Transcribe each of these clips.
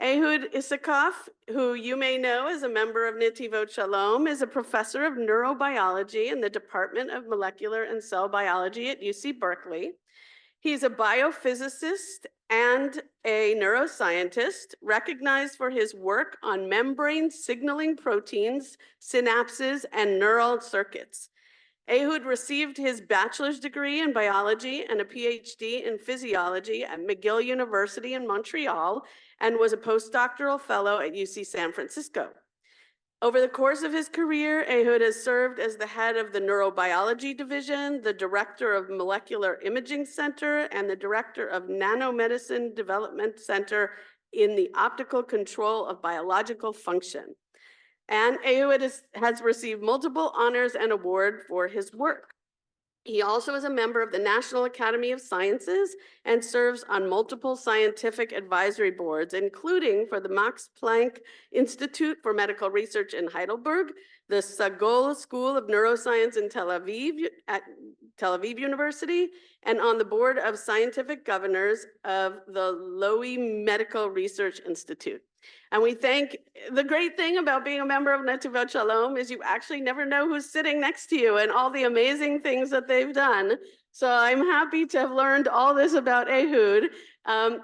Ehud Issakoff, who you may know as a member of Netivot Shalom, is a professor of neurobiology in the Department of Molecular and Cell Biology at UC Berkeley. He's a biophysicist and a neuroscientist recognized for his work on membrane signaling proteins, synapses, and neural circuits. Ehud received his bachelor's degree in biology and a PhD in physiology at McGill University in Montreal and was a postdoctoral fellow at UC San Francisco. Over the course of his career, Ehud has served as the head of the Neurobiology Division, the director of Molecular Imaging Center, and the director of Nanomedicine Development Center in the Optical Control of Biological Function. And Ehud has received multiple honors and awards for his work. He also is a member of the National Academy of Sciences and serves on multiple scientific advisory boards, including for the Max Planck Institute for Medical Research in Heidelberg, the Sagol School of Neuroscience in Tel Aviv at Tel Aviv University, and on the board of scientific governors of the Lowy Medical Research Institute. And we think the great thing about being a member of Netivot Shalom is you actually never know who's sitting next to you and all the amazing things that they've done. So I'm happy to have learned all this about Ehud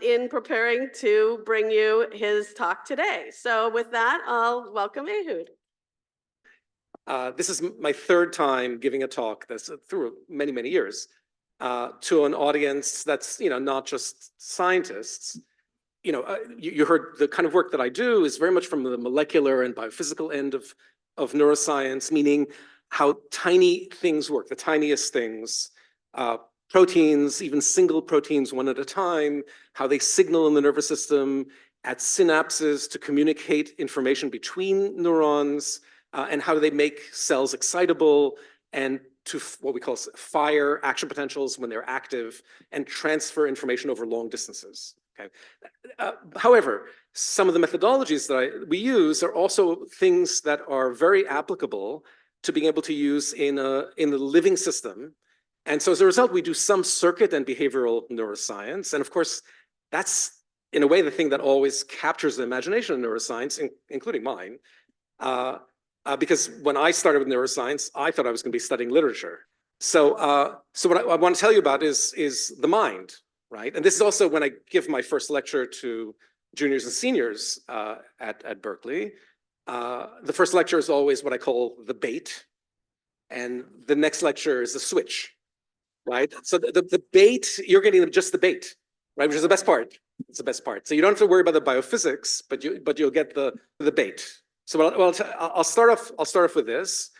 in preparing to bring you his talk today. So with that, I'll welcome Ehud. This is my third time giving a talk that's through many, many years to an audience that's, not just scientists. You heard the kind of work that I do is very much from the molecular and biophysical end of neuroscience, meaning how tiny things work, the tiniest things, proteins, even single proteins one at a time, how they signal in the nervous system at synapses to communicate information between neurons, and how they make cells excitable and to what we call fire action potentials when they're active and transfer information over long distances. Okay. However, some of the methodologies that we use are also things that are very applicable to being able to use in the living system. And so as a result, we do some circuit and behavioral neuroscience. And of course, that's in a way the thing that always captures the imagination of neuroscience, including mine. Because when I started with neuroscience, I thought I was going to be studying literature. So what I want to tell you about is the mind. Right, and this is also when I give my first lecture to juniors and seniors at Berkeley. The first lecture is always what I call the bait, and the next lecture is the switch, right? So the bait, you're getting just the bait, right, which is the best part. It's the best part. So you don't have to worry about the biophysics, but you'll get the bait. So I'll start off with this,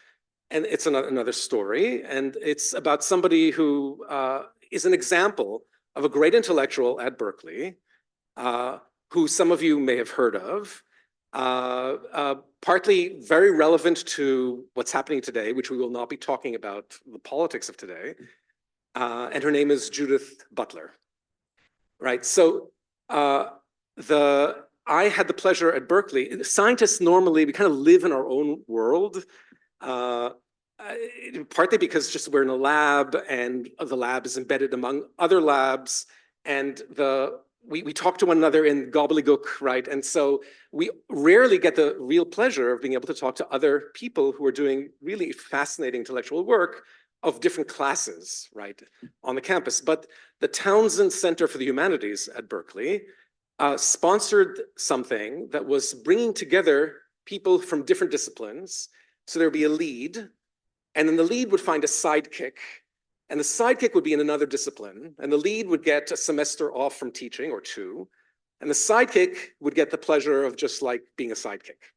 and it's another story, and it's about somebody who is an example of a great intellectual at Berkeley, who some of you may have heard of, partly very relevant to what's happening today, which we will not be talking about the politics of today, and her name is Judith Butler. Right, so I had the pleasure at Berkeley. Scientists normally, we kind of live in our own world, partly because just we're in a lab and the lab is embedded among other labs, and we talk to one another in gobbledygook, right? And so we rarely get the real pleasure of being able to talk to other people who are doing really fascinating intellectual work of different classes, right, on the campus. But the Townsend Center for the Humanities at Berkeley sponsored something that was bringing together people from different disciplines. So there'd be a lead, and then the lead would find a sidekick, and the sidekick would be in another discipline, and the lead would get a semester off from teaching or two, and the sidekick would get the pleasure of just like being a sidekick.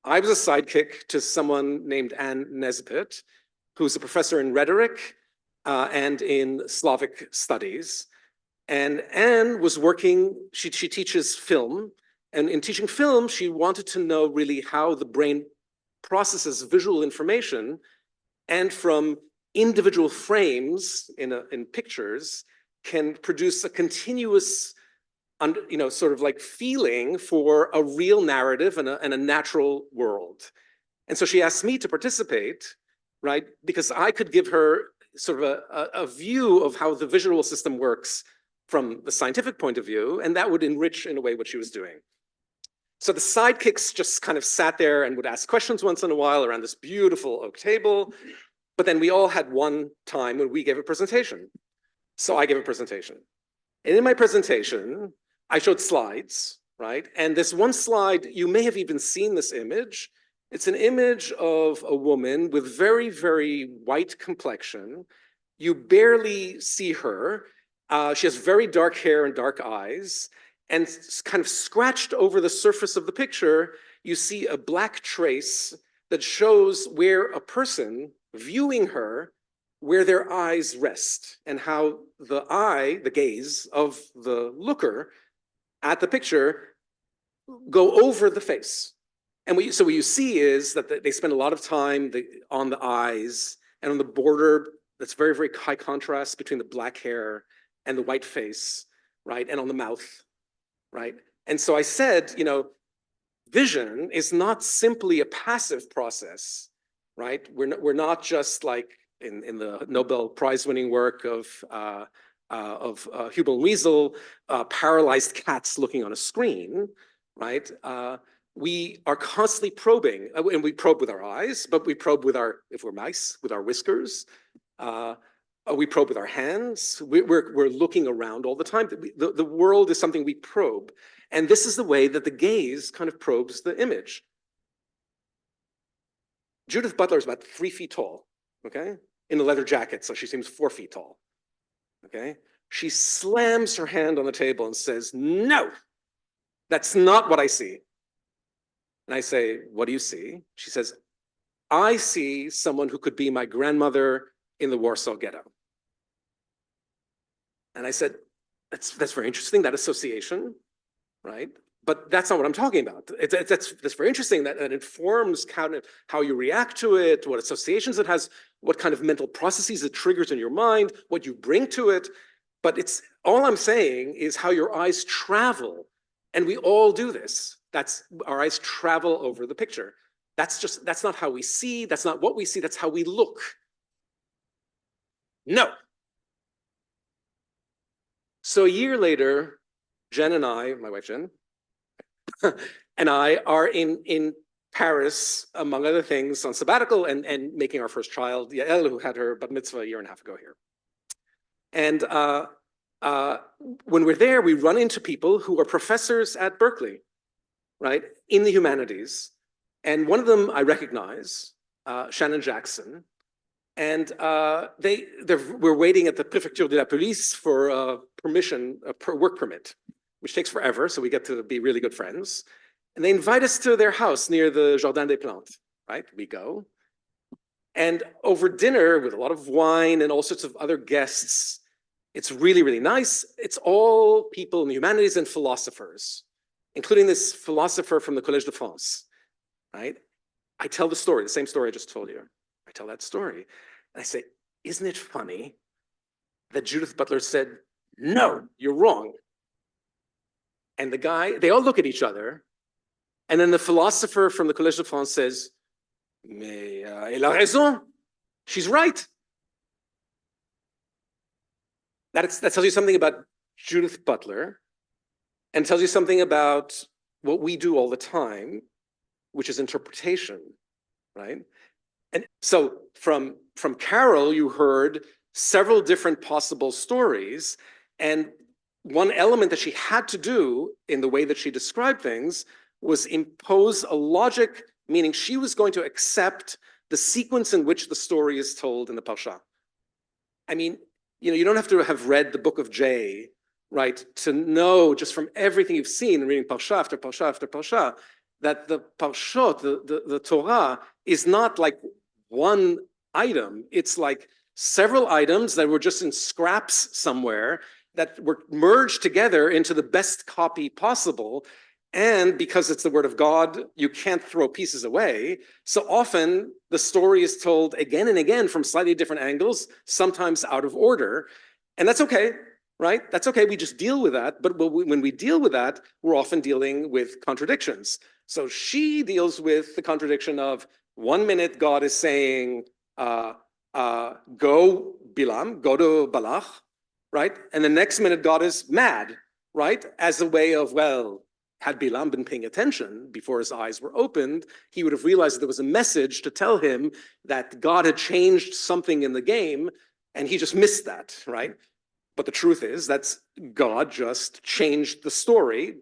I was a sidekick to someone named Anne Nesbitt, who's a professor in rhetoric and in Slavic studies. And Anne was working, she teaches film, and in teaching film, she wanted to know really how the brain processes visual information, and from individual frames in pictures can produce a continuous, sort of like feeling for a real narrative and a natural world. And so she asked me to participate, right? Because I could give her sort of a view of how the visual system works from the scientific point of view, and that would enrich in a way what she was doing. So the sidekicks just kind of sat there and would ask questions once in a while around this beautiful oak table. But then we all had one time when we gave a presentation. So I gave a presentation. And in my presentation, I showed slides, right? And this one slide, you may have even seen this image. It's an image of a woman with very, very white complexion. You barely see her. She has very dark hair and dark eyes. And kind of scratched over the surface of the picture, you see a black trace that shows where a person viewing her, where their eyes rest, and how the eye, the gaze of the looker at the picture go over the face. And what you see is that they spend a lot of time on the eyes and on the border that's very, very high contrast between the black hair and the white face, right? And on the mouth, right? And so I said, vision is not simply a passive process, right? We're not just like in the Nobel Prize-winning work of Hubel Wiesel, paralyzed cats looking on a screen, right? We are constantly probing, and we probe with our eyes, but we probe with if we're mice, with our whiskers. We probe with our hands. We're looking around all the time. The world is something we probe. And this is the way that the gaze kind of probes the image. Judith Butler is about 3 feet tall, okay? In a leather jacket, so she seems 4 feet tall, okay? She slams her hand on the table and says, "No, that's not what I see." And I say, "What do you see?" She says, "I see someone who could be my grandmother in the Warsaw Ghetto." And I said, that's very interesting, that association, right? But that's not what I'm talking about. That's very interesting, that informs how you react to it, what associations it has, what kind of mental processes it triggers in your mind, what you bring to it. But all I'm saying is how your eyes travel. And we all do this. Our eyes travel over the picture. That's not how we see, that's not what we see, that's how we look. No. So a year later, Jen and I, my wife Jen, and I are in Paris, among other things, on sabbatical and making our first child, Yael, who had her bat mitzvah a year and a half ago here. And when we're there, we run into people who are professors at Berkeley, right, in the humanities. And one of them I recognize, Shannon Jackson. And we're waiting at the Préfecture de la Police for a work permit, which takes forever, so we get to be really good friends. And they invite us to their house near the Jardin des Plantes, right? We go. And over dinner, with a lot of wine and all sorts of other guests, it's really, really nice. It's all people in the humanities and philosophers, including this philosopher from the Collège de France, right? I tell the story, the same story I just told you. I tell that story. And I say, "Isn't it funny that Judith Butler said, 'No, you're wrong'?" And they all look at each other. And then the philosopher from the Collège de France says, "Mais elle a raison. She's right." That tells you something about Judith Butler, and tells you something about what we do all the time, which is interpretation, right? And so from Carol, you heard several different possible stories, and one element that she had to do in the way that she described things was impose a logic, meaning she was going to accept the sequence in which the story is told in the Parshat. I mean, you don't have to have read the book of J, right, to know just from everything you've seen in reading Parsha after Parsha after Parsha, that the Parshot, the Torah, is not like one item. It's like several items that were just in scraps somewhere that were merged together into the best copy possible. And because it's the word of God, you can't throw pieces away. So often the story is told again and again from slightly different angles, sometimes out of order. And that's okay, right? That's okay. We just deal with that. But when we deal with that, we're often dealing with contradictions. So she deals with the contradiction of 1 minute God is saying, go Bilam, go to Balak, right? And the next minute God is mad, right? As a way of, well, had Bilam been paying attention before his eyes were opened, he would have realized that there was a message to tell him that God had changed something in the game, and he just missed that, right? But the truth is that's God just changed the story,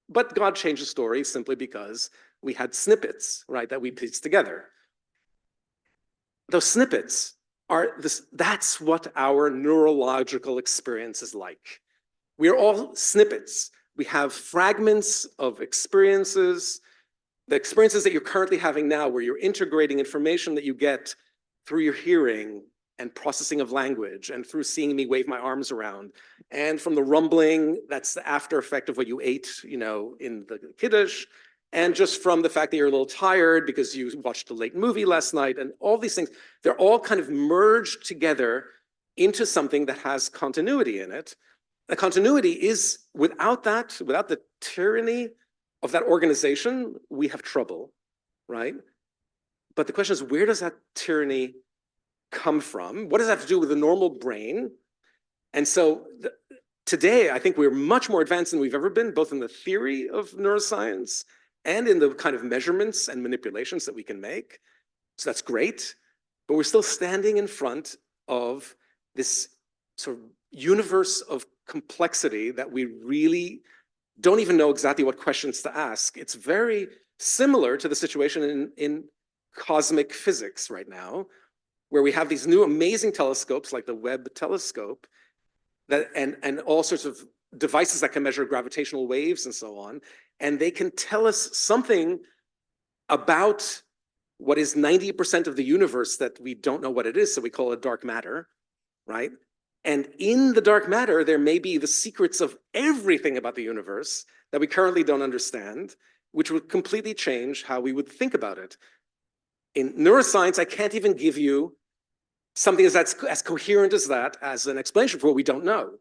but God changed the story simply because we had snippets, right, that we pieced together. Those snippets are this, that's what our neurological experience is like. We are all snippets. We have fragments of experiences, the experiences that you're currently having now, where you're integrating information that you get through your hearing and processing of language and through seeing me wave my arms around. And from the rumbling, that's the after effect of what you ate, you know, in the Kiddush. And just from the fact that you're a little tired because you watched a late movie last night and all these things, they're all kind of merged together into something that has continuity in it. The continuity is, without that, without the tyranny of that organization, we have trouble, right? But the question is, where does that tyranny come from? What does that have to do with the normal brain? And so today, I think we're much more advanced than we've ever been, both in the theory of neuroscience and in the kind of measurements and manipulations that we can make. So that's great, but we're still standing in front of this sort of universe of complexity that we really don't even know exactly what questions to ask. It's very similar to the situation in cosmic physics right now, where we have these new amazing telescopes like the Webb telescope that, and all sorts of devices that can measure gravitational waves and so on, and they can tell us something about what is 90% of the universe that we don't know what it is, so we call it dark matter, right? And in the dark matter, there may be the secrets of everything about the universe that we currently don't understand, which would completely change how we would think about it. In neuroscience, I can't even give you something that's as coherent as that as an explanation for what we don't know.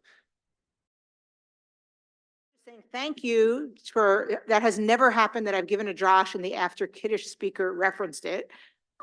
Saying thank you for, that has never happened that I've given a Josh and the after Kiddush speaker referenced it.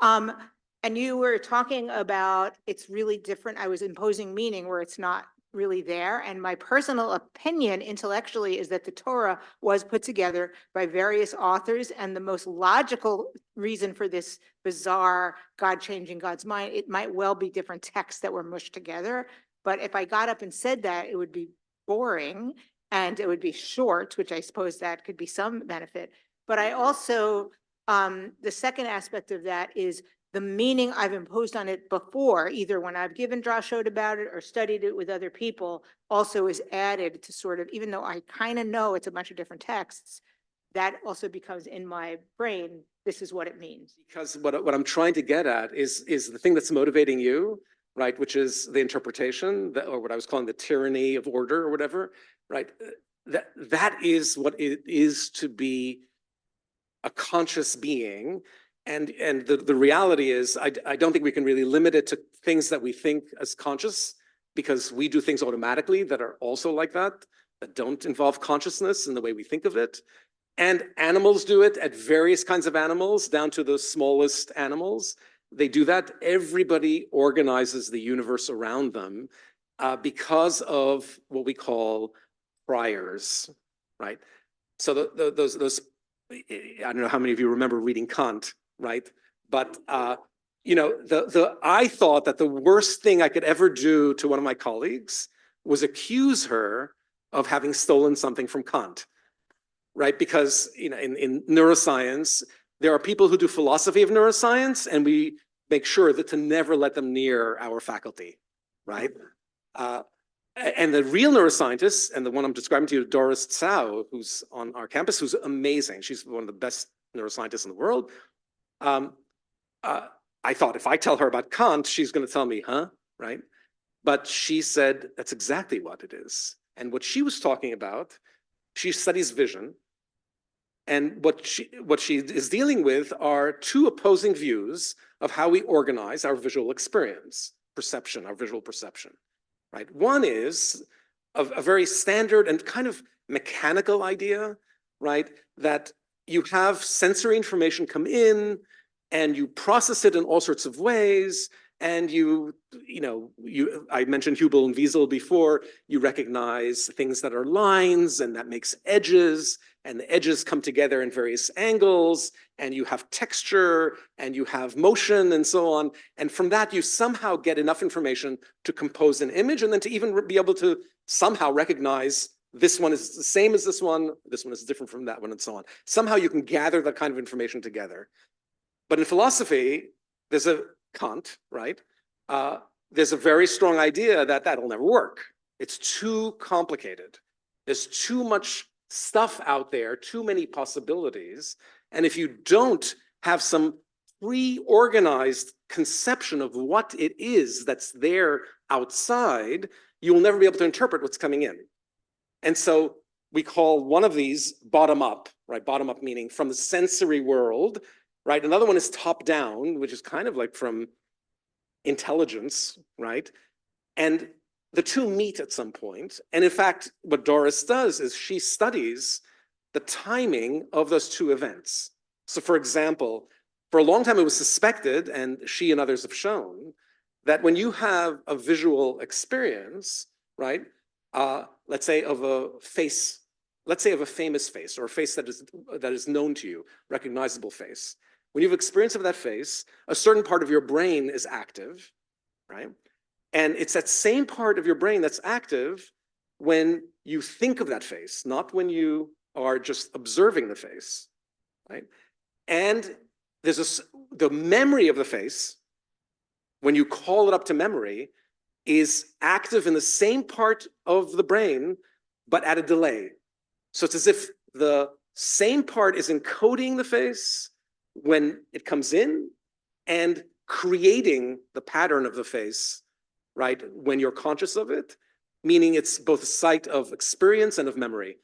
And you were talking about it's really different. I was imposing meaning where it's not really there. And my personal opinion intellectually is that the Torah was put together by various authors, and the most logical reason for this bizarre God changing God's mind, it might well be different texts that were mushed together. But if I got up and said that, it would be boring and it would be short, which I suppose that could be some benefit. But I also, the second aspect of that is the meaning I've imposed on it before, either when I've given drashot about it or studied it with other people, also is added to sort of, even though I kind of know it's a bunch of different texts, that also becomes in my brain, this is what it means. Because what I'm trying to get at is the thing that's motivating you, right, which is the interpretation, or what I was calling the tyranny of order or whatever, right? That is what it is to be a conscious being. And the reality is, I don't think we can really limit it to things that we think as conscious, because we do things automatically that are also like that don't involve consciousness in the way we think of it. And animals do it at various kinds of animals, down to the smallest animals. They do that. Everybody organizes the universe around them because of what we call priors, right? So those, I don't know how many of you remember reading Kant, right? But you know, I thought that the worst thing I could ever do to one of my colleagues was accuse her of having stolen something from Kant, right? Because, you know, in neuroscience, there are people who do philosophy of neuroscience, and we make sure that to never let them near our faculty, right? And the real neuroscientists, and the one I'm describing to you, Doris Tsao, who's on our campus, who's amazing. She's one of the best neuroscientists in the world. I thought if I tell her about Kant, she's going to tell me, huh? Right? But she said that's exactly what it is. And what she was talking about, she studies vision. And what she is dealing with are two opposing views of how we organize our visual experience, perception, our visual perception, right? One is a very standard and kind of mechanical idea, right? That you have sensory information come in and you process it in all sorts of ways, And I mentioned Hubel and Wiesel before, you recognize things that are lines, and that makes edges, and the edges come together in various angles, and you have texture, and you have motion, and so on. And from that, you somehow get enough information to compose an image, and then to even be able to somehow recognize this one is the same as this one is different from that one, and so on. Somehow you can gather that kind of information together. But in philosophy, there's a Kant, right? There's a very strong idea that that'll never work. It's too complicated. There's too much stuff out there, too many possibilities. And if you don't have some pre-organized conception of what it is that's there outside, you will never be able to interpret what's coming in. And so we call one of these bottom up, right? Bottom up meaning from the sensory world, right? Another one is top down, which is kind of like from intelligence, right? And the two meet at some point. And in fact, what Doris does is she studies the timing of those two events. So for example, for a long time it was suspected, and she and others have shown, that when you have a visual experience, right? Let's say of a face, let's say of a famous face, or a face that is known to you, recognizable face. When you have experience of that face, a certain part of your brain is active, right? And it's that same part of your brain that's active when you think of that face, not when you are just observing the face, right? And there's the memory of the face, when you call it up to memory, is active in the same part of the brain, but at a delay. So it's as if the same part is encoding the face when it comes in and creating the pattern of the face, right, when you're conscious of it, meaning it's both a site of experience and of memory.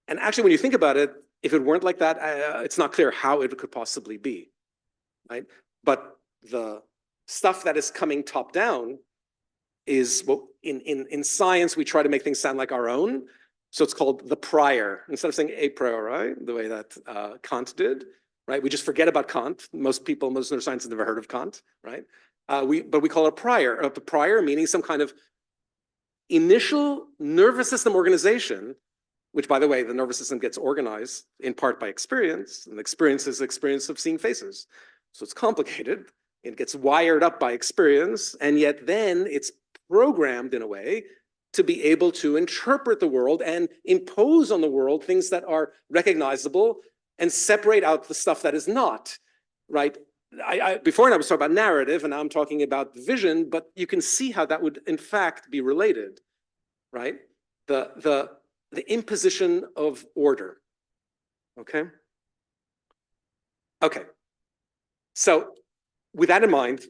And actually, when you think about it, if it weren't like that, it's not clear how it could possibly be, right? But the stuff that is coming top down is what in science we try to make things sound like our own. So it's called the prior, instead of saying a priori, the way that Kant did, right? We just forget about Kant. Most neuroscientists have never heard of Kant, right? But we call it a prior. A prior meaning some kind of initial nervous system organization, which, by the way, the nervous system gets organized in part by experience, and experience is the experience of seeing faces. So it's complicated. It gets wired up by experience, and yet then it's programmed in a way to be able to interpret the world and impose on the world things that are recognizable and separate out the stuff that is not, right? Before I was talking about narrative, and now I'm talking about vision, but you can see how that would in fact be related, right? The imposition of order, okay? Okay, so with that in mind,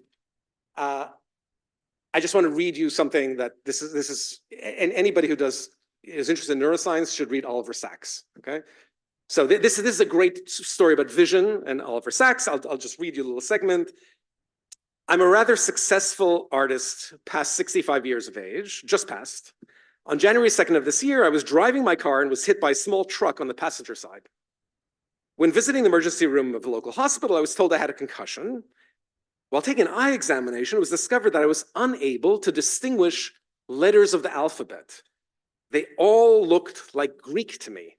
I just want to read you something that and anybody who is interested in neuroscience should read Oliver Sacks, okay? So this is a great story about vision and Oliver Sacks. I'll just read you a little segment. I'm a rather successful artist past 65 years of age, just passed. On January 2nd of this year, I was driving my car and was hit by a small truck on the passenger side. When visiting the emergency room of a local hospital, I was told I had a concussion. While taking an eye examination, it was discovered that I was unable to distinguish letters of the alphabet. They all looked like Greek to me.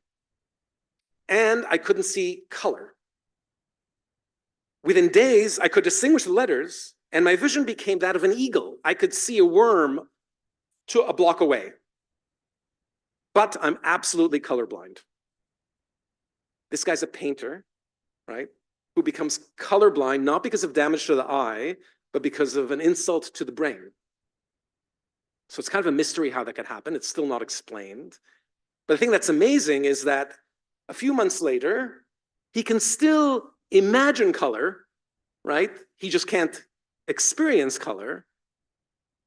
And I couldn't see color. Within days, I could distinguish the letters, and my vision became that of an eagle. I could see a worm to a block away. But I'm absolutely colorblind. This guy's a painter, right? Who becomes colorblind, not because of damage to the eye, but because of an insult to the brain. So it's kind of a mystery how that could happen. It's still not explained. But the thing that's amazing is that a few months later, he can still imagine color, right? He just can't experience color.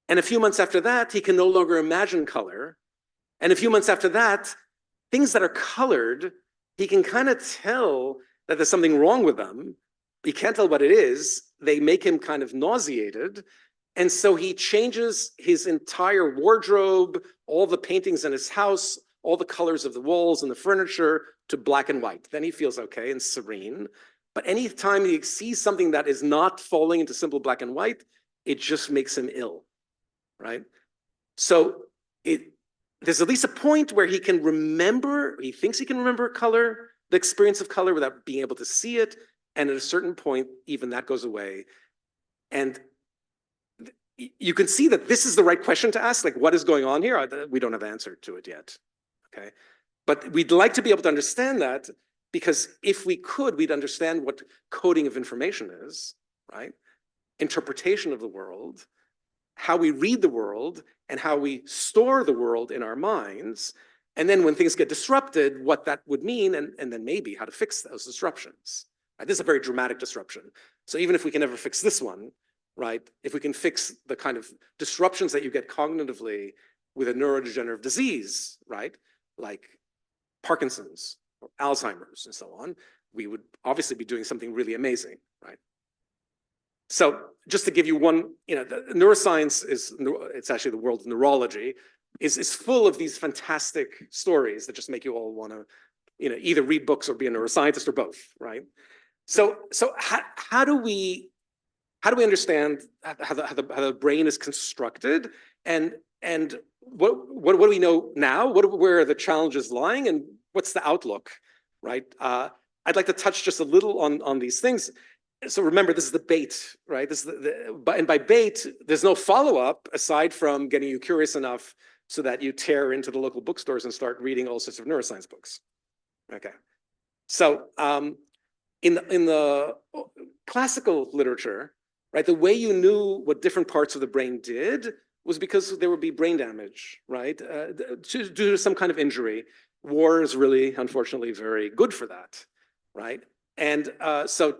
And a few months after that, he can no longer imagine color. And a few months after that, things that are colored, he can kind of tell that there's something wrong with them. He can't tell what it is. They make him kind of nauseated. And so he changes his entire wardrobe, all the paintings in his house, all the colors of the walls and the furniture to black and white. Then he feels okay and serene. But anytime he sees something that is not falling into simple black and white, it just makes him ill, right? So there's at least a point where he can remember, he thinks he can remember color, the experience of color without being able to see it. And at a certain point, even that goes away. And you can see that this is the right question to ask, like, what is going on here? We don't have an answer to it yet, okay? But we'd like to be able to understand that, because if we could, we'd understand what coding of information is, right? Interpretation of the world, how we read the world, and how we store the world in our minds. And then when things get disrupted, what that would mean, and then maybe how to fix those disruptions. Right? This is a very dramatic disruption. So even if we can never fix this one, right? If we can fix the kind of disruptions that you get cognitively with a neurodegenerative disease, right? Like Parkinson's or Alzheimer's and so on, we would obviously be doing something really amazing, right? So just to give you one, neuroscience it's actually the world of neurology, is full of these fantastic stories that just make you all want to, either read books or be a neuroscientist or both, right? So how do we understand how the brain is constructed, and what do we know now? Where are the challenges lying, and what's the outlook, right? I'd like to touch just a little on these things. So remember, this is the bait, right? This is and by bait, there's no follow-up aside from getting you curious enough so that you tear into the local bookstores and start reading all sorts of neuroscience books. Okay. So in the classical literature, right, the way you knew what different parts of the brain did was because there would be brain damage, right, due to some kind of injury. War is really, unfortunately, very good for that, right? And so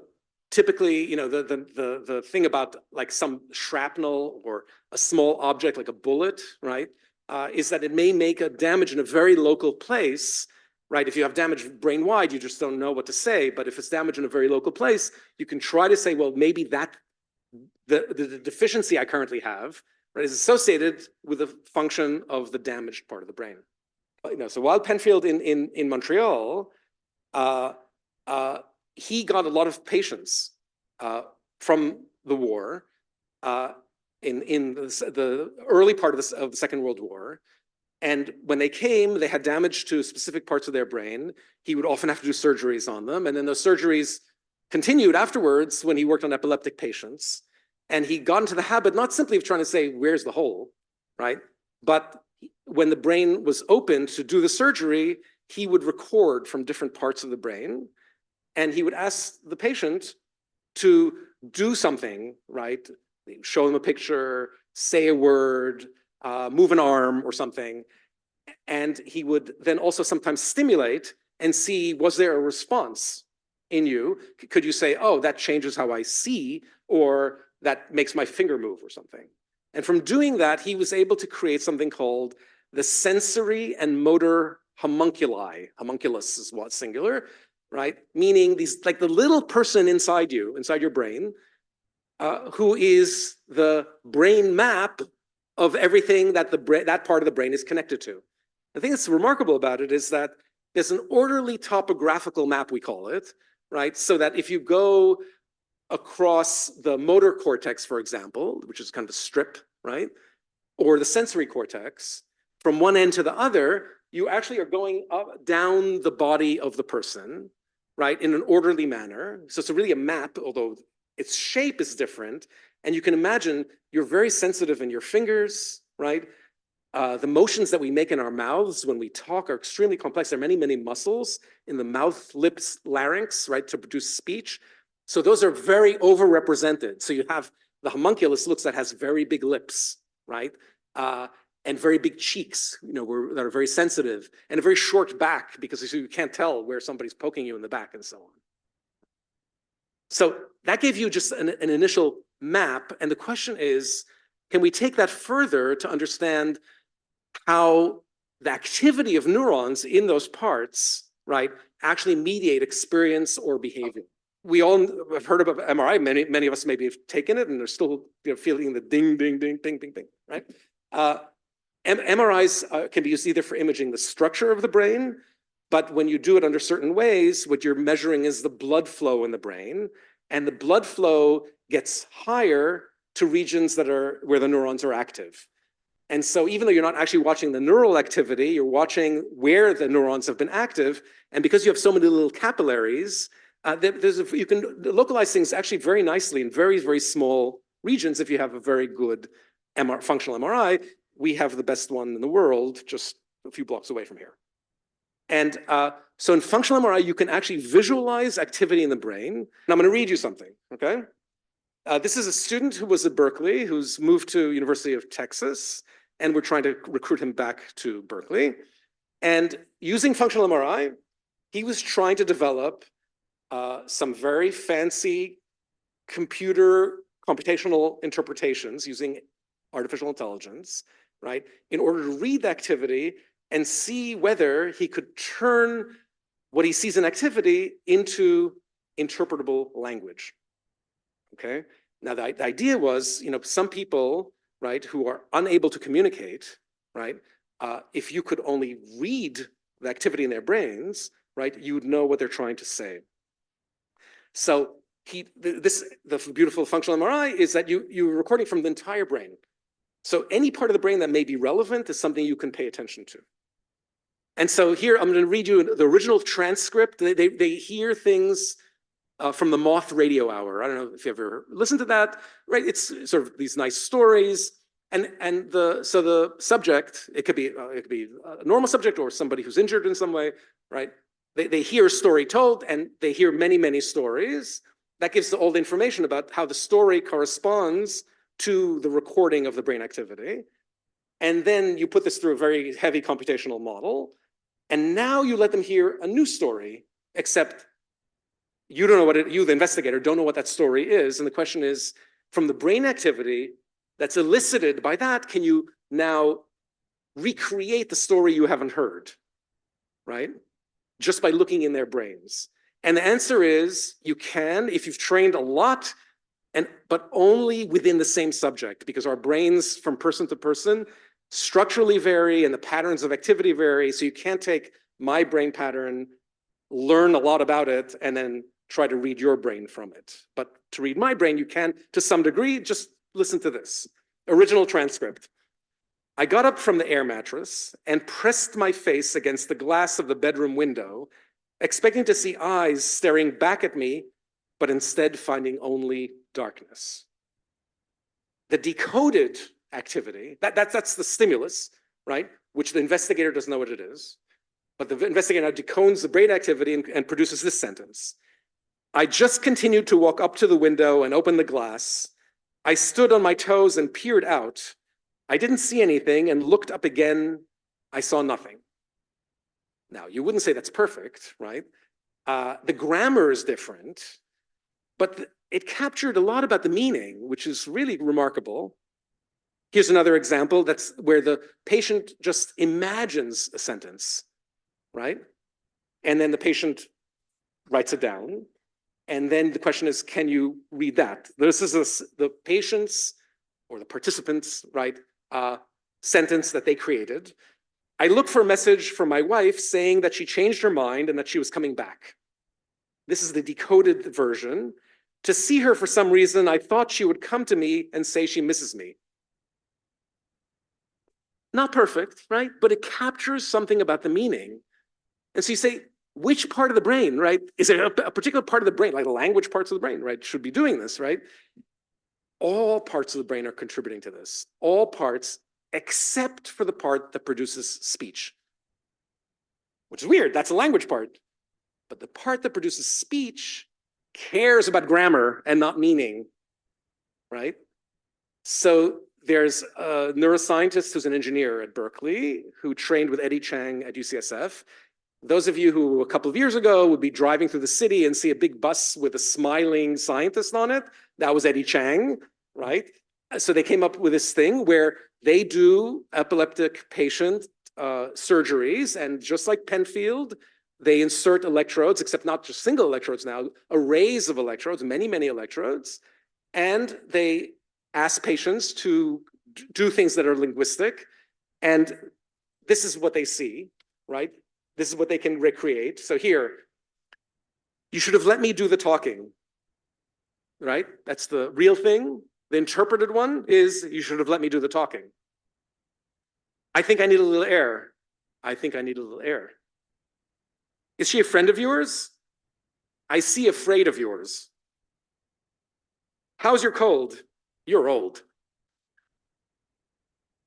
typically, the thing about like some shrapnel or a small object like a bullet, right, is that it may make a damage in a very local place, right? If you have damage brain-wide, you just don't know what to say. But if it's damage in a very local place, you can try to say, well, maybe that the deficiency I currently have, right, is associated with the function of the damaged part of the brain. So while Penfield in Montreal, he got a lot of patients from the war in the early part of the Second World War. And when they came, they had damage to specific parts of their brain. He would often have to do surgeries on them. And then those surgeries continued afterwards when he worked on epileptic patients. And he got into the habit not simply of trying to say, where's the hole, right? But when the brain was opened to do the surgery, he would record from different parts of the brain. And he would ask the patient to do something, right? Show them a picture, say a word, move an arm or something. And he would then also sometimes stimulate and see, was there a response in you? Could you say, oh, that changes how I see, or that makes my finger move or something? And from doing that, he was able to create something called the sensory and motor homunculi. Homunculus is what, singular, right? Meaning these, like the little person inside you, inside your brain, who is the brain map of everything that that part of the brain is connected to. The thing that's remarkable about it is that there's an orderly topographical map, we call it, right? So that if you go across the motor cortex, for example, which is kind of a strip, right? Or the sensory cortex, from one end to the other, you actually are going up, down the body of the person, right? In an orderly manner. So it's really a map, although its shape is different. And you can imagine you're very sensitive in your fingers, right? The motions that we make in our mouths when we talk are extremely complex. There are many, many muscles in the mouth, lips, larynx, right, to produce speech. So those are very overrepresented. So you have the homunculus looks that has very big lips, right? And very big cheeks, that are very sensitive, and a very short back because you can't tell where somebody's poking you in the back and so on. So that gave you just an initial map. And the question is, can we take that further to understand how the activity of neurons in those parts, right, actually mediate experience or behavior? We all have heard about MRI. Many of us maybe have taken it and they're still feeling the ding, ding, ding, ding, ding, ding, right? MRIs can be used either for imaging the structure of the brain, but when you do it under certain ways, what you're measuring is the blood flow in the brain. And the blood flow gets higher to regions that are where the neurons are active. And so even though you're not actually watching the neural activity, you're watching where the neurons have been active. And because you have so many little capillaries, you can localize things actually very nicely in very, very small regions if you have a very good functional MRI. We have the best one in the world just a few blocks away from here. And so in functional MRI, you can actually visualize activity in the brain. And I'm going to read you something, okay? This is a student who was at Berkeley, who's moved to University of Texas, and we're trying to recruit him back to Berkeley. And using functional MRI, he was trying to develop some very fancy computer computational interpretations using artificial intelligence, right, in order to read the activity and see whether he could turn what he sees in activity into interpretable language. Okay. Now the idea was, some people, right, who are unable to communicate, right, if you could only read the activity in their brains, right, you would know what they're trying to say. So the beautiful functional MRI is that you're recording from the entire brain. So any part of the brain that may be relevant is something you can pay attention to. And so here I'm going to read you the original transcript. They hear things from the Moth Radio Hour. I don't know if you ever listened to that, right? It's sort of these nice stories. And so the subject, it could be a normal subject or somebody who's injured in some way, right? They hear a story told and they hear many, many stories. That gives all the information about how the story corresponds to the recording of the brain activity. And then you put this through a very heavy computational model. And now you let them hear a new story, except you don't know you, the investigator, don't know what that story is. And the question is, from the brain activity that's elicited by that, can you now recreate the story you haven't heard, right? Just by looking in their brains. And the answer is you can if you've trained a lot, but only within the same subject, because our brains from person to person structurally vary and the patterns of activity vary. So you can't take my brain pattern, learn a lot about it, and then try to read your brain from it. But to read my brain, you can to some degree. Just listen to this. Original transcript. I got up from the air mattress and pressed my face against the glass of the bedroom window, expecting to see eyes staring back at me, but instead finding only darkness. The decoded activity, that's the stimulus, right? Which the investigator doesn't know what it is. But the investigator now decodes the brain activity and produces this sentence. I just continued to walk up to the window and open the glass. I stood on my toes and peered out. I didn't see anything and looked up again. I saw nothing. Now, you wouldn't say that's perfect, right? The grammar is different, but it captured a lot about the meaning, which is really remarkable. Here's another example. That's where the patient just imagines a sentence, right? And then the patient writes it down. And then the question is, can you read that? This is the patient's or the participant's, right, sentence that they created. I looked for a message from my wife saying that she changed her mind and that she was coming back. This is the decoded version. To see her for some reason, I thought she would come to me and say she misses me. Not perfect, right? But it captures something about the meaning. And so you say, which part of the brain, right? Is it a particular part of the brain, like the language parts of the brain, right? Should be doing this, right? All parts of the brain are contributing to this. All parts, except for the part that produces speech. Which is weird, that's the language part. But the part that produces speech cares about grammar and not meaning, right? So there's a neuroscientist who's an engineer at Berkeley who trained with Eddie Chang at UCSF. Those of you who a couple of years ago would be driving through the city and see a big bus with a smiling scientist on it, that was Eddie Chang, right? So they came up with this thing where they do epileptic patient surgeries, and just like Penfield, they insert electrodes, except not just single electrodes now, arrays of electrodes, many, many electrodes, and they ask patients to do things that are linguistic, and this is what they see, right? This is what they can recreate. So here, you should have let me do the talking, right? That's the real thing. The interpreted one is, you should have let me do the talking. I think I need a little air. I think I need a little air. Is she a friend of yours? I see afraid of yours. How's your cold? You're old.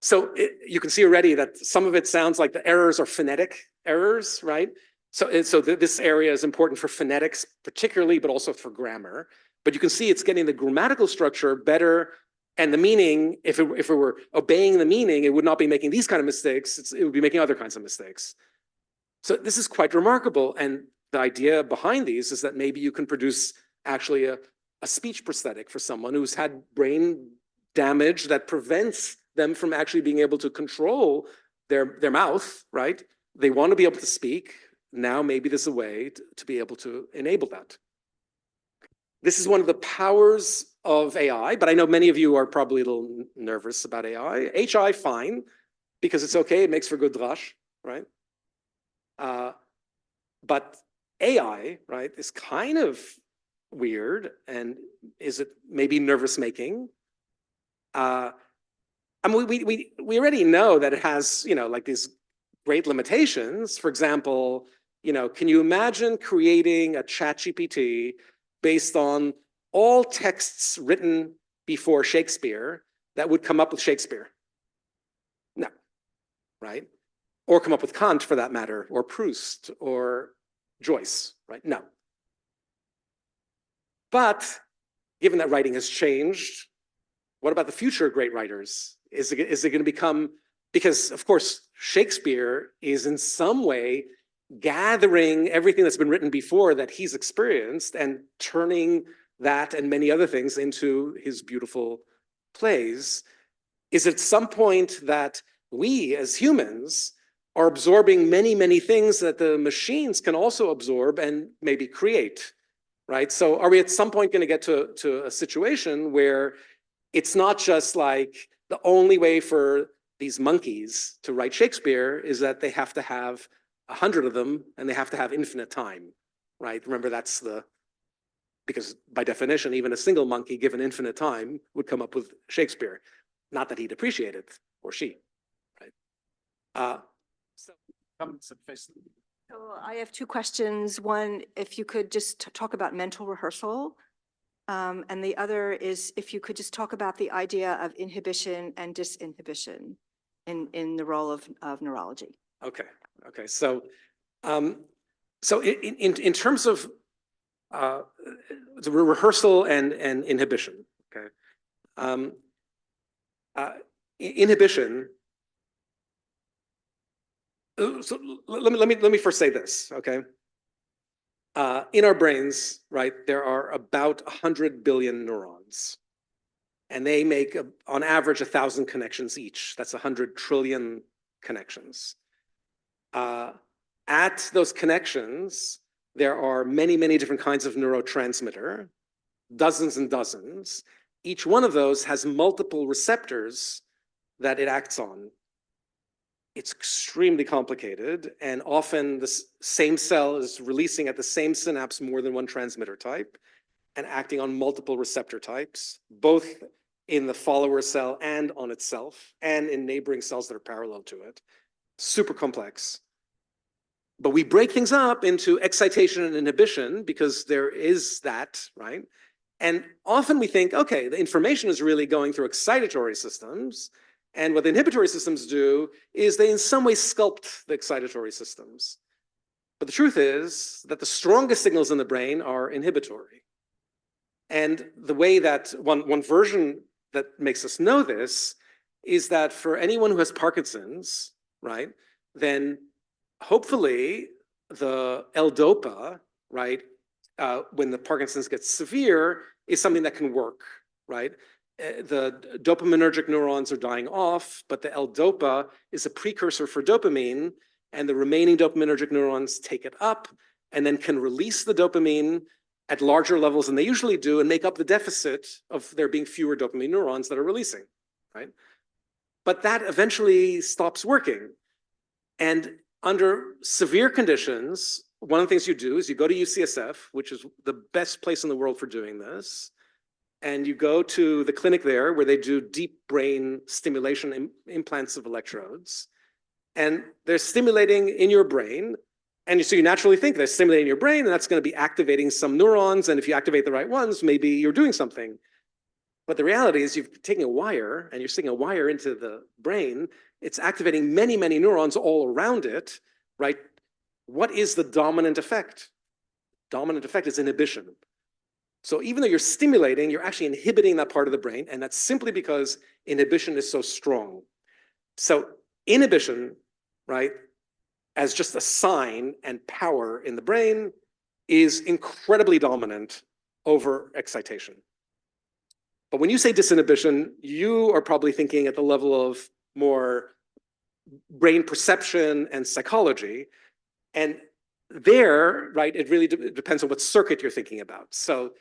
So you can see already that some of it sounds like the errors are phonetic errors, right? So this area is important for phonetics particularly, but also for grammar. But you can see it's getting the grammatical structure better, and the meaning, if it were obeying the meaning, it would not be making these kind of mistakes. It would be making other kinds of mistakes. So this is quite remarkable. And the idea behind these is that maybe you can produce actually a speech prosthetic for someone who's had brain damage that prevents them from actually being able to control their mouth, right? They want to be able to speak. Now maybe there's a way to be able to enable that. This is one of the powers of AI, but I know many of you are probably a little nervous about AI. HI, fine, because it's okay, it makes for good drash, right? But AI, right, is kind of weird, and is it maybe nervous-making? I mean, we already know that it has, like these great limitations. For example, can you imagine creating a ChatGPT based on all texts written before Shakespeare that would come up with Shakespeare? No, right? Or come up with Kant, for that matter, or Proust, or Joyce, right? No. But given that writing has changed, what about the future of great writers? Is it going to become, because of course, Shakespeare is in some way gathering everything that's been written before that he's experienced and turning that and many other things into his beautiful plays. Is at some point that we as humans are absorbing many, many things that the machines can also absorb and maybe create, right? So are we at some point going to get to a situation where it's not just like the only way for these monkeys to write Shakespeare is that they have to have 100 of them and they have to have infinite time, right? Remember, that's because by definition, even a single monkey given infinite time would come up with Shakespeare. Not that he'd appreciate it, or she, right? So I have two questions. One, if you could just talk about mental rehearsal. And the other is if you could just talk about the idea of inhibition and disinhibition in the role of neurology. Okay. So, in terms of the rehearsal and inhibition, okay, inhibition. So let me first say this, okay. In our brains, right, there are about 100 billion neurons, and they make, on average, 1,000 connections each. That's 100 trillion connections. At those connections, there are many, many different kinds of neurotransmitter, dozens and dozens. Each one of those has multiple receptors that it acts on. It's extremely complicated, and often the same cell is releasing at the same synapse more than one transmitter type and acting on multiple receptor types, both in the follower cell and on itself, and in neighboring cells that are parallel to it. Super complex. But we break things up into excitation and inhibition because there is that, right? And often we think, okay, the information is really going through excitatory systems, and what the inhibitory systems do is they in some way sculpt the excitatory systems. But the truth is that the strongest signals in the brain are inhibitory. And the way that one version that makes us know this is that for anyone who has Parkinson's, right, then hopefully the L-DOPA, right, when the Parkinson's gets severe, is something that can work, right? The dopaminergic neurons are dying off, but the L-DOPA is a precursor for dopamine, and the remaining dopaminergic neurons take it up and then can release the dopamine at larger levels than they usually do and make up the deficit of there being fewer dopamine neurons that are releasing, right? But that eventually stops working. And under severe conditions, one of the things you do is you go to UCSF, which is the best place in the world for doing this, and you go to the clinic there where they do deep brain stimulation implants of electrodes, and they're stimulating in your brain. And so you naturally think they're stimulating your brain, and that's going to be activating some neurons. And if you activate the right ones, maybe you're doing something. But the reality is you've taken a wire and you're sticking a wire into the brain. It's activating many, many neurons all around it, right? What is the dominant effect? Dominant effect is inhibition. So even though you're stimulating, you're actually inhibiting that part of the brain, and that's simply because inhibition is so strong. So inhibition, right, as just a sign and power in the brain is incredibly dominant over excitation. But when you say disinhibition, you are probably thinking at the level of more brain perception and psychology. And there, right, it really depends on what circuit you're thinking about. So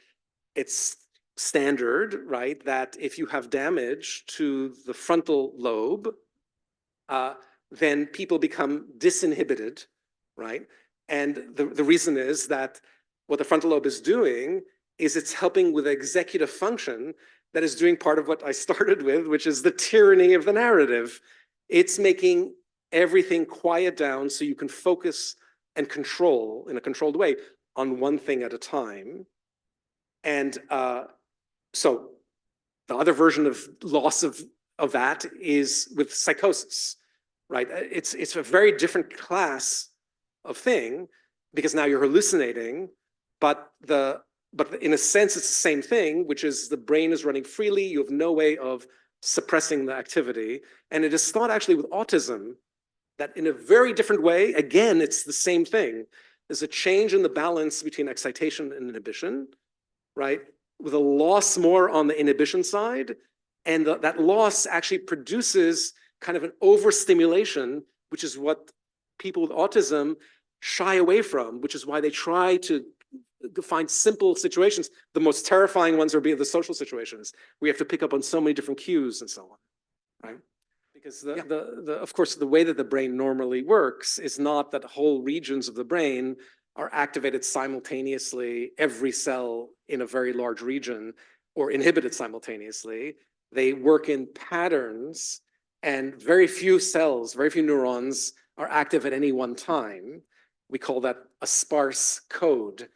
it's standard, right, that if you have damage to the frontal lobe, then people become disinhibited, right? And the reason is that what the frontal lobe is doing is it's helping with executive function that is doing part of what I started with, which is the tyranny of the narrative. It's making everything quiet down so you can focus and control in a controlled way on one thing at a time. And so the other version of loss of that is with psychosis, right? It's a very different class of thing because now you're hallucinating, but in a sense, it's the same thing, which is the brain is running freely. You have no way of suppressing the activity. And it is thought actually with autism that in a very different way, again, it's the same thing. There's a change in the balance between excitation and inhibition, right? With a loss more on the inhibition side. And that loss actually produces kind of an overstimulation, which is what people with autism shy away from, which is why they try to find simple situations. The most terrifying ones are the social situations. We have to pick up on so many different cues and so on, right? Because of course, the way that the brain normally works is not that whole regions of the brain are activated simultaneously, every cell in a very large region, or inhibited simultaneously. They work in patterns, and very few cells, very few neurons are active at any one time. We call that a sparse code.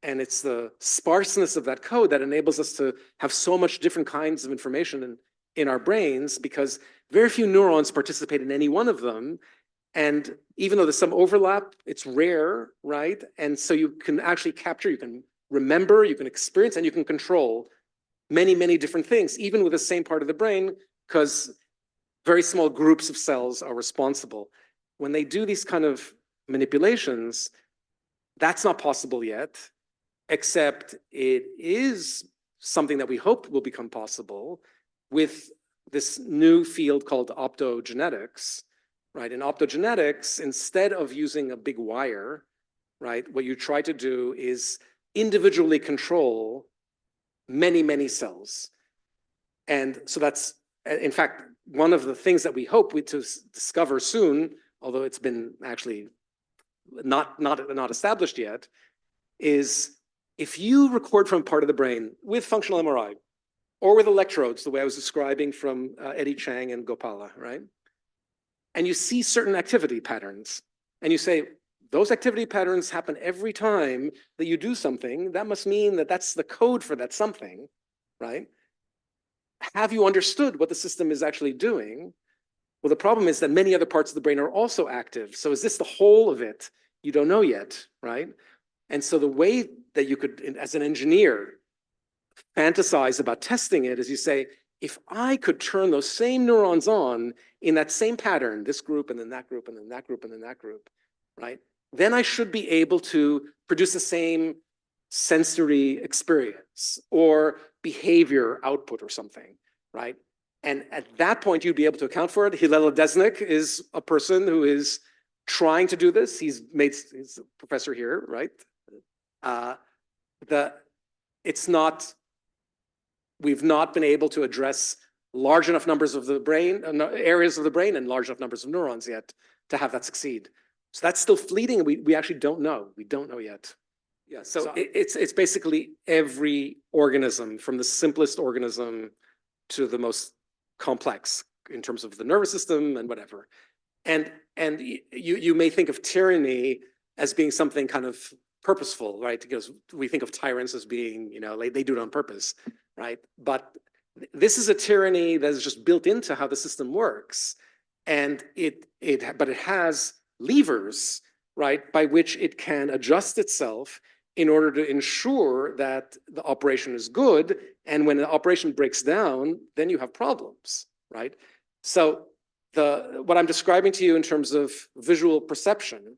And it's the sparseness of that code that enables us to have so much different kinds of information in our brains, because very few neurons participate in any one of them. And even though there's some overlap, it's rare, right? And so you can actually capture, you can remember, you can experience, and you can control many, many different things, even with the same part of the brain, because very small groups of cells are responsible. When they do these kind of manipulations, that's not possible yet, except it is something that we hope will become possible with this new field called optogenetics, right? In optogenetics, instead of using a big wire, right, what you try to do is individually control many, many cells. And so that's, in fact, one of the things that we hope to discover soon, although it's been actually not established yet, is if you record from part of the brain with functional MRI or with electrodes, the way I was describing from Eddie Chang and Gopala, right? And you see certain activity patterns, and you say, those activity patterns happen every time that you do something, that must mean that that's the code for that something, right? Have you understood what the system is actually doing? Well, the problem is that many other parts of the brain are also active. So is this the whole of it? You don't know yet, right? And so the way that you could, as an engineer, fantasize about testing it is you say, if I could turn those same neurons on in that same pattern, this group and then that group and then that group and then that group, right? Then I should be able to produce the same sensory experience or behavior output or something, right? And at that point, you'd be able to account for it. Hillel Desnik is a person who is trying to do this. He's a professor here, right? We've not been able to address large enough numbers of the brain, areas of the brain and large enough numbers of neurons yet to have that succeed. So that's still fleeting, and we actually don't know. We don't know yet. Yeah, so it's basically every organism, from the simplest organism to the most complex in terms of the nervous system and whatever. And you may think of tyranny as being something kind of purposeful, right? Because we think of tyrants as being, they do it on purpose, right? But this is a tyranny that is just built into how the system works. And but it has levers, right, by which it can adjust itself in order to ensure that the operation is good. And when the operation breaks down, then you have problems, right? So what I'm describing to you in terms of visual perception,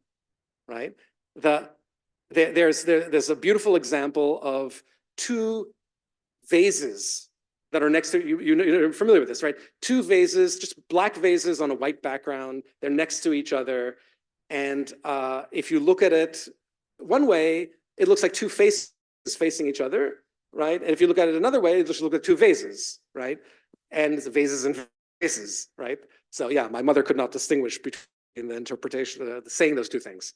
right? There's a beautiful example of two vases that are next to you. You're familiar with this, right? Two vases, just black vases on a white background. They're next to each other. And if you look at it one way, it looks like two faces facing each other, right? And if you look at it another way, it just looks like two vases, right? And it's vases and vases, right? So yeah, my mother could not distinguish between the interpretation, saying those two things.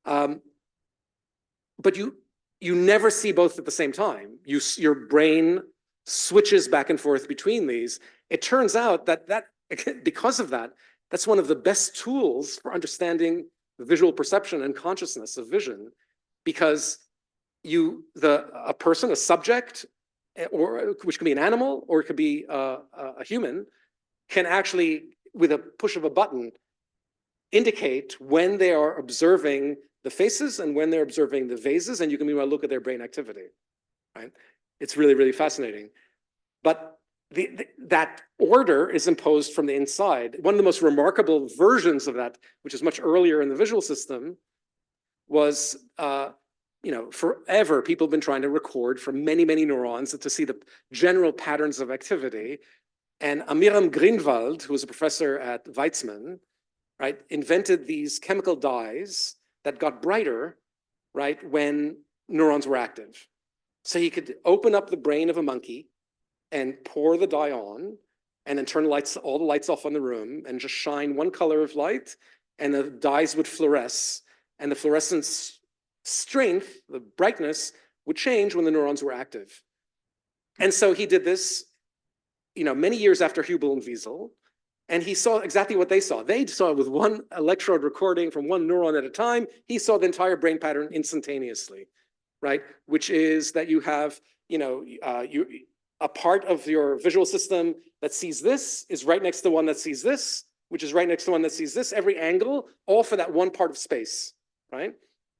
But you never see both at the same time. Your brain switches back and forth between these. It turns out that because of that, that's one of the best tools for understanding the visual perception and consciousness of vision, because a person, a subject, or which can be an animal or it could be a human, can actually, with a push of a button, indicate when they are observing the faces and when they're observing the vases, and you can meanwhile look at their brain activity, right? It's really, really fascinating. But that order is imposed from the inside. One of the most remarkable versions of that, which is much earlier in the visual system, was, forever people have been trying to record from many, many neurons to see the general patterns of activity. And Amiram Greenwald, who was a professor at Weizmann, right, invented these chemical dyes that got brighter, right, when neurons were active. So he could open up the brain of a monkey and pour the dye on, and then turn all the lights off on the room, and just shine one color of light, and the dyes would fluoresce, and the fluorescence strength, the brightness, would change when the neurons were active. And so he did this, many years after Hubel and Wiesel, and he saw exactly what they saw. They saw it with one electrode recording from one neuron at a time. He saw the entire brain pattern instantaneously, right? Which is that you have, a part of your visual system that sees this is right next to one that sees this, which is right next to one that sees this, every angle, all for that one part of space, right?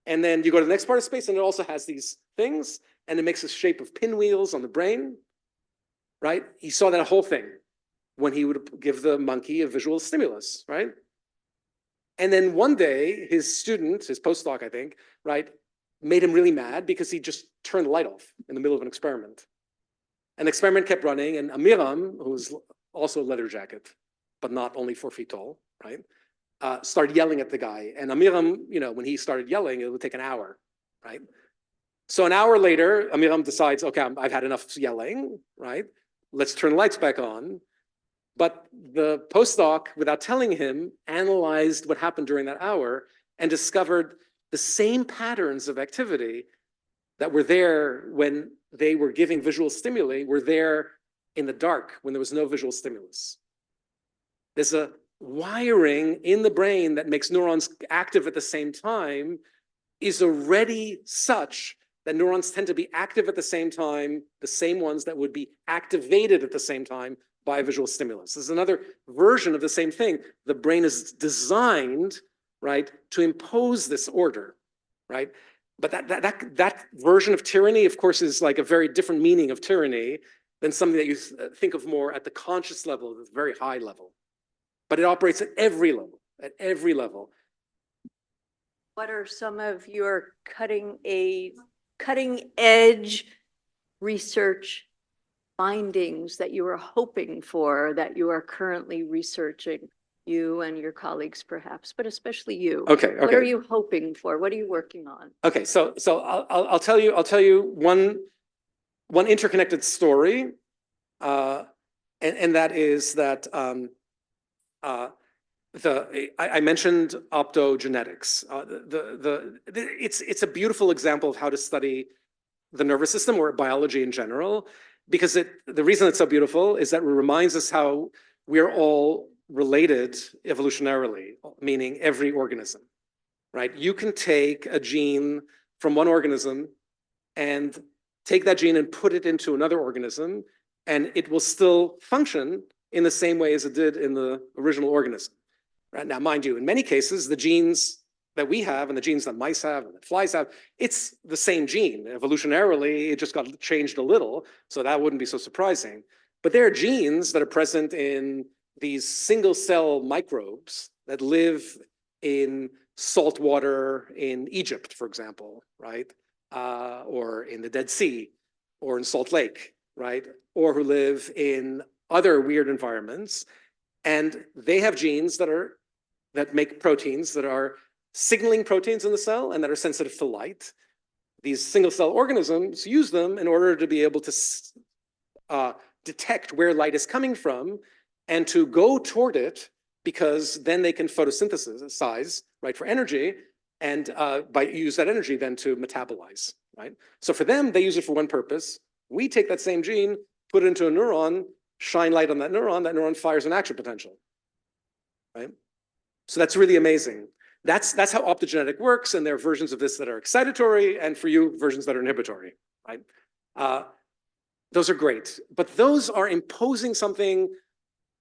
And then you go to the next part of space, and it also has these things, and it makes a shape of pinwheels on the brain, right? He saw that whole thing when he would give the monkey a visual stimulus, right? And then one day, his student, his postdoc, I think, right, made him really mad because he just turned the light off in the middle of an experiment. And the experiment kept running, and Amiram, who's also a leather jacket, but not only 4 feet tall, right, started yelling at the guy. And Amiram, when he started yelling, it would take an hour, right? So an hour later, Amiram decides, okay, I've had enough yelling, right? Let's turn the lights back on. But the postdoc, without telling him, analyzed what happened during that hour and discovered the same patterns of activity that were there when they were giving visual stimuli were there in the dark when there was no visual stimulus. There's a wiring in the brain that makes neurons active at the same time is already such that neurons tend to be active at the same time, the same ones that would be activated at the same time by a visual stimulus. This is another version of the same thing. The brain is designed, right, to impose this order, right? But that version of tyranny, of course, is like a very different meaning of tyranny than something that you think of more at the conscious level, at the very high level. But it operates at every level, at every level. What are some of your cutting edge research findings that you are hoping for, that you are currently researching, you and your colleagues perhaps, but especially you? Okay. What are you hoping for? What are you working on? Okay, so I'll tell you one interconnected story, and that is that I mentioned optogenetics. It's a beautiful example of how to study the nervous system or biology in general, because the reason it's so beautiful is that it reminds us how we're all related evolutionarily, meaning every organism, right? You can take a gene from one organism and take that gene and put it into another organism, and it will still function in the same way as it did in the original organism. Right? Now, mind you, in many cases, the genes that we have and the genes that mice have and that flies have, it's the same gene. Evolutionarily, it just got changed a little, so that wouldn't be so surprising. But there are genes that are present in these single-cell microbes that live in salt water in Egypt, for example, right? Or in the Dead Sea, or in Salt Lake, right? Or who live in other weird environments. And they have genes that make proteins that are signaling proteins in the cell and that are sensitive to light. These single-cell organisms use them in order to be able to detect where light is coming from and to go toward it, because then they can photosynthesize, right, for energy, and use that energy then to metabolize, right? So for them, they use it for one purpose. We take that same gene, put it into a neuron, shine light on that neuron fires an action potential, right? So that's really amazing. That's how optogenetic works, and there are versions of this that are excitatory, and for you, versions that are inhibitory, right? Those are great, but those are imposing something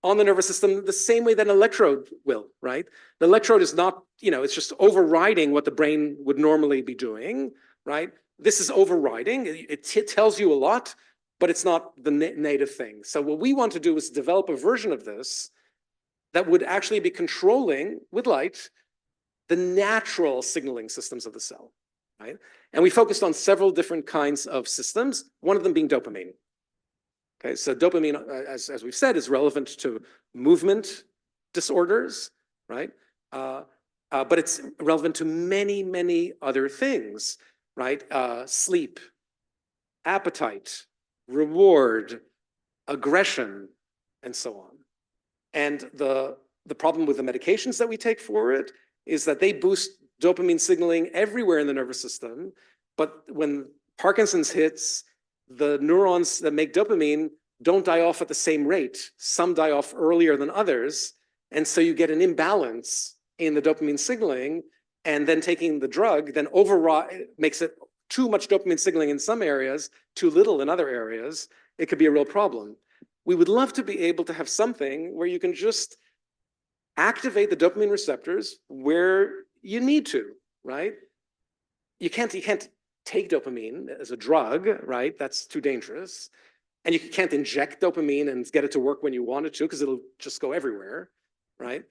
on the nervous system the same way that an electrode will, right? The electrode is not, it's just overriding what the brain would normally be doing, right? This is overriding. It tells you a lot, but it's not the native thing. So what we want to do is develop a version of this that would actually be controlling, with light, the natural signaling systems of the cell, right? And we focused on several different kinds of systems, one of them being dopamine. Okay, so dopamine, as we've said, is relevant to movement disorders, right? But it's relevant to many, many other things, right? Sleep, appetite, reward, aggression, and so on. And the problem with the medications that we take for it is that they boost dopamine signaling everywhere in the nervous system. But when Parkinson's hits, the neurons that make dopamine don't die off at the same rate. Some die off earlier than others. And so you get an imbalance in the dopamine signaling, and then taking the drug then makes it too much dopamine signaling in some areas, too little in other areas. It could be a real problem. We would love to be able to have something where you can just activate the dopamine receptors where you need to, right? You can't take dopamine as a drug, right? That's too dangerous. And you can't inject dopamine and get it to work when you want it to, because it'll just go everywhere, right?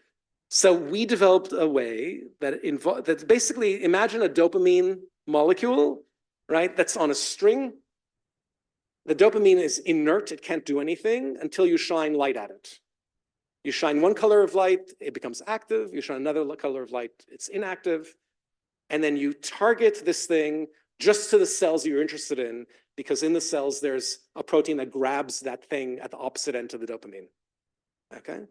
So we developed a way that's basically, imagine a dopamine molecule, right? That's on a string. The dopamine is inert. It can't do anything until you shine light at it. You shine one color of light, it becomes active. You shine another color of light, it's inactive. And then you target this thing just to the cells you're interested in, because in the cells, there's a protein that grabs that thing at the opposite end to the dopamine, okay?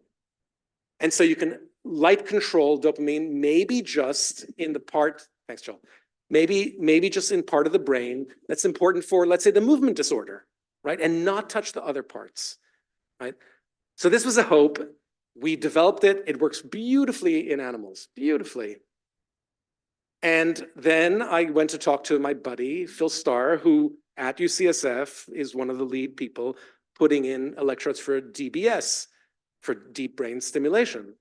And so you can light control dopamine, maybe just in the part, thanks, Joel, maybe just in part of the brain that's important for, let's say, the movement disorder, right? And not touch the other parts, right? So this was a hope. We developed it. It works beautifully in animals, beautifully. And then I went to talk to my buddy, Phil Starr, who at UCSF is one of the lead people putting in electrodes for DBS, for deep brain stimulation,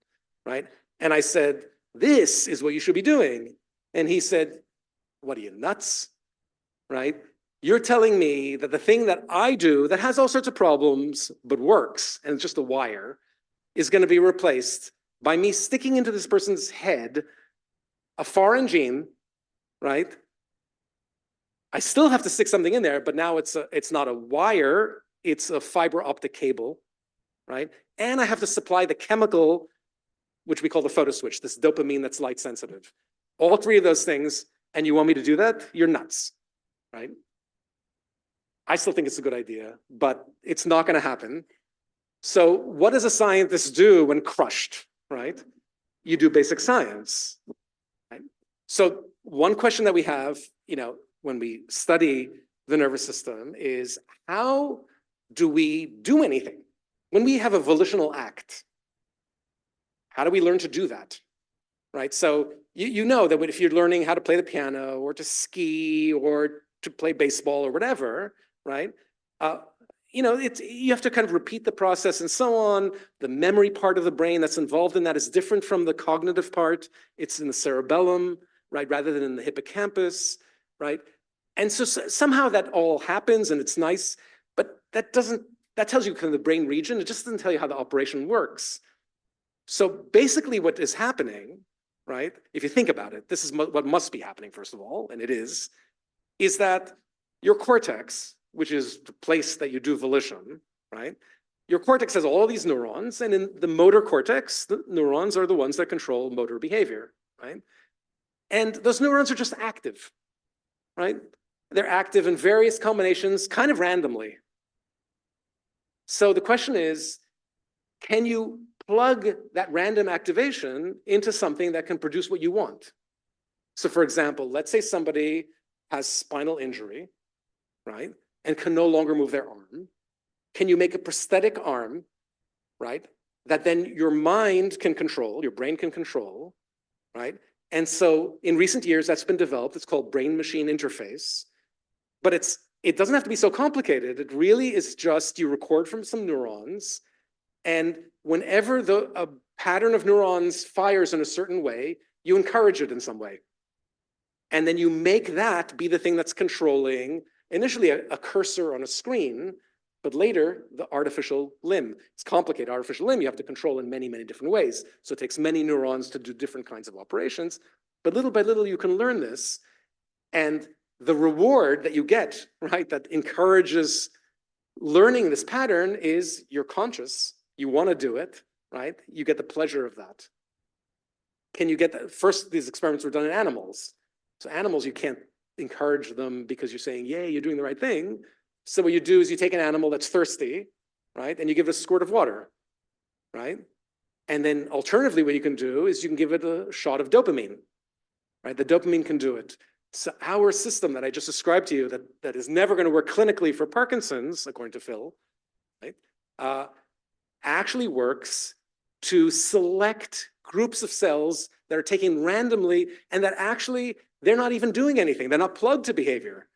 right? And I said, this is what you should be doing. And he said, what are you, nuts, right? You're telling me that the thing that I do that has all sorts of problems but works, and it's just a wire, is going to be replaced by me sticking into this person's head a foreign gene, right? I still have to stick something in there, but now it's not a wire, it's a fiber optic cable, right? And I have to supply the chemical, which we call the photo switch, this dopamine that's light sensitive. All three of those things, and you want me to do that? You're nuts, right? I still think it's a good idea, but it's not going to happen. So what does a scientist do when crushed, right? you do basic science. Right? So one question that we have, when we study the nervous system is, how do we do anything? When we have a volitional act, how do we learn to do that? Right? So you know that if you're learning how to play the piano or to ski or to play baseball or whatever, right? You have to kind of repeat the process and so on. The memory part of the brain that's involved in that is different from the cognitive part. It's in the cerebellum, right, rather than in the hippocampus, right? And so somehow that all happens and it's nice, but that tells you kind of the brain region. It just doesn't tell you how the operation works. So basically what is happening, right, if you think about it, this is what must be happening, first of all, and it is that your cortex, which is the place that you do volition, right? Your cortex has all these neurons, and in the motor cortex, the neurons are the ones that control motor behavior, right? And those neurons are just active, right? They're active in various combinations, kind of randomly. So the question is, can you plug that random activation into something that can produce what you want? So for example, let's say somebody has spinal injury, right? And can no longer move their arm. Can you make a prosthetic arm, right? That then your mind can control, your brain can control, right? And so in recent years, that's been developed. It's called brain-machine interface. But it doesn't have to be so complicated. It really is just you record from some neurons, and whenever a pattern of neurons fires in a certain way, you encourage it in some way. And then you make that be the thing that's controlling initially a cursor on a screen, but later the artificial limb. It's complicated. Artificial limb you have to control in many, many different ways. So it takes many neurons to do different kinds of operations. But little by little, you can learn this. And the reward that you get, right, that encourages learning this pattern is you're conscious. You want to do it, right? You get the pleasure of that. Can you get that? First, these experiments were done in animals. So animals, you can't encourage them because you're saying, yay, you're doing the right thing. So what you do is you take an animal that's thirsty, right? And you give it a squirt of water, right? And then alternatively, what you can do is you can give it a shot of dopamine, right? The dopamine can do it. So our system that I just described to you that is never going to work clinically for Parkinson's, according to Phil, right? Actually works to select groups of cells that are taken randomly and that actually they're not even doing anything. They're not plugged to behavior.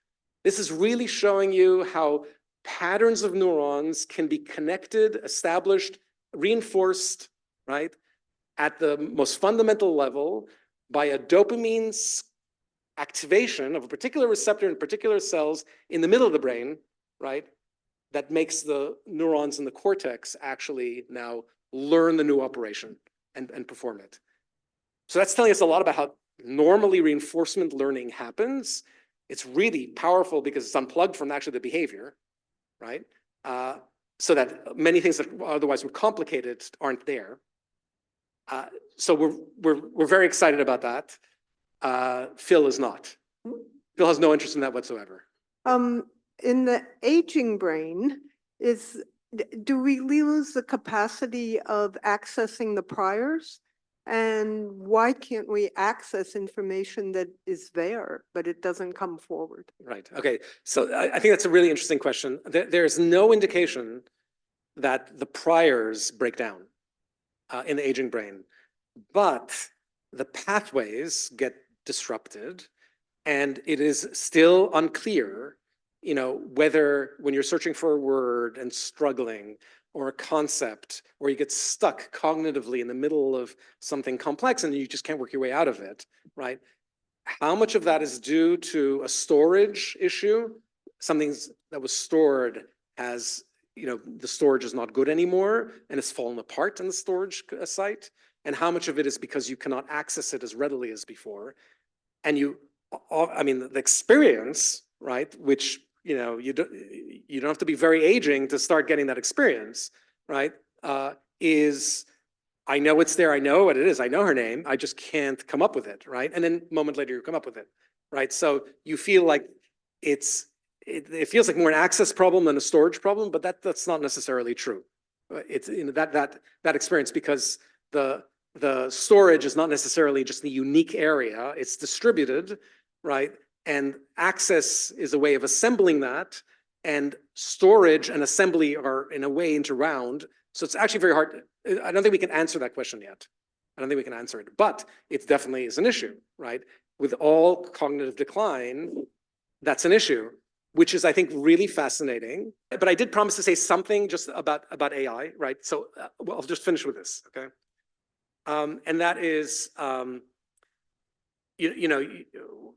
This is really showing you how patterns of neurons can be connected, established, reinforced, right, at the most fundamental level by a dopamine activation of a particular receptor in particular cells in the middle of the brain, right, that makes the neurons in the cortex actually now learn the new operation and perform it. So that's telling us a lot about how normally reinforcement learning happens. It's really powerful because it's unplugged from actually the behavior, right? So that many things that otherwise were complicated aren't there. So we're very excited about that. Phil is not. Phil has no interest in that whatsoever. In the aging brain, do we lose the capacity of accessing the priors? And why can't we access information that is there, but it doesn't come forward? Right. Okay. So I think that's a really interesting question. There's no indication that the priors break down in the aging brain, but the pathways get disrupted, and it is still unclear, whether when you're searching for a word and struggling, or a concept, or you get stuck cognitively in the middle of something complex and you just can't work your way out of it, right? How much of that is due to a storage issue? Something that was stored has, the storage is not good anymore and it's fallen apart in the storage site. And how much of it is because you cannot access it as readily as before? And the experience, right, which you don't have to be very aging to start getting that experience, right? Is I know it's there, I know what it is, I know her name, I just can't come up with it, right? And then a moment later you come up with it, right? So you feel like it feels like more an access problem than a storage problem, but that's not necessarily true. It's that experience because the the storage is not necessarily just the unique area, it's distributed, right? And access is a way of assembling that, and storage and assembly are in a way interwound. So it's actually very hard. I don't think we can answer that question yet. I don't think we can answer it, but it definitely is an issue, right? With all cognitive decline, that's an issue, which is, I think, really fascinating. But I did promise to say something just about AI, right? So well, I'll just finish with this, okay? And that is,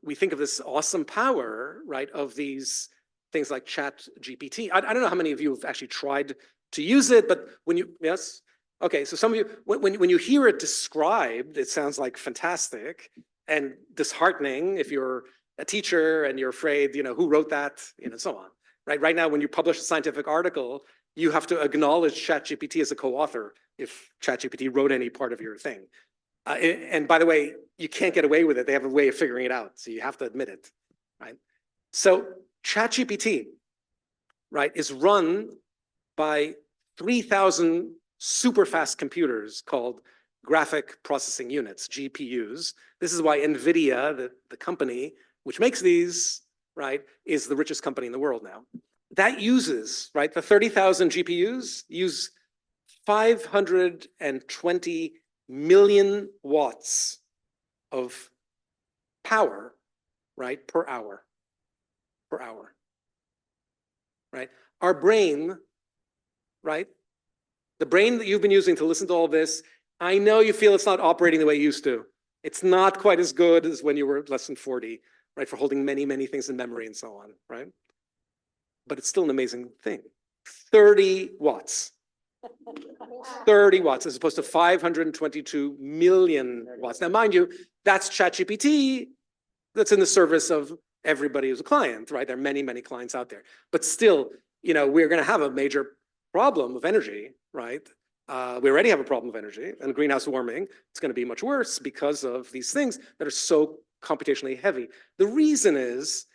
we think of this awesome power, right, of these things like Chat GPT. I don't know how many of you have actually tried to use it, but when you, yes? Okay, so some of you, when you hear it described, it sounds like fantastic and disheartening if you're a teacher and you're afraid, who wrote that, so on, right? Right now, when you publish a scientific article, you have to acknowledge ChatGPT as a co-author if ChatGPT wrote any part of your thing. And by the way, you can't get away with it. They have a way of figuring it out, so you have to admit it, right? So ChatGPT, right, is run by 3,000 super fast computers called graphic processing units, GPUs. This is why NVIDIA, the company which makes these, right, is the richest company in the world now. That uses, right, the 30,000 GPUs use 520 million watts of power, right, per hour, right? Our brain, right, the brain that you've been using to listen to all this, I know you feel it's not operating the way it used to. It's not quite as good as when you were less than 40, right, for holding many, many things in memory and so on, right? But it's still an amazing thing. 30 watts. 30 watts as opposed to 522 million watts. Now, mind you, that's ChatGPT that's in the service of everybody who's a client, right? There are many, many clients out there. But still, we're going to have a major problem of energy, right? We already have a problem of energy and greenhouse warming. It's going to be much worse because of these things that are so computationally heavy. The reason is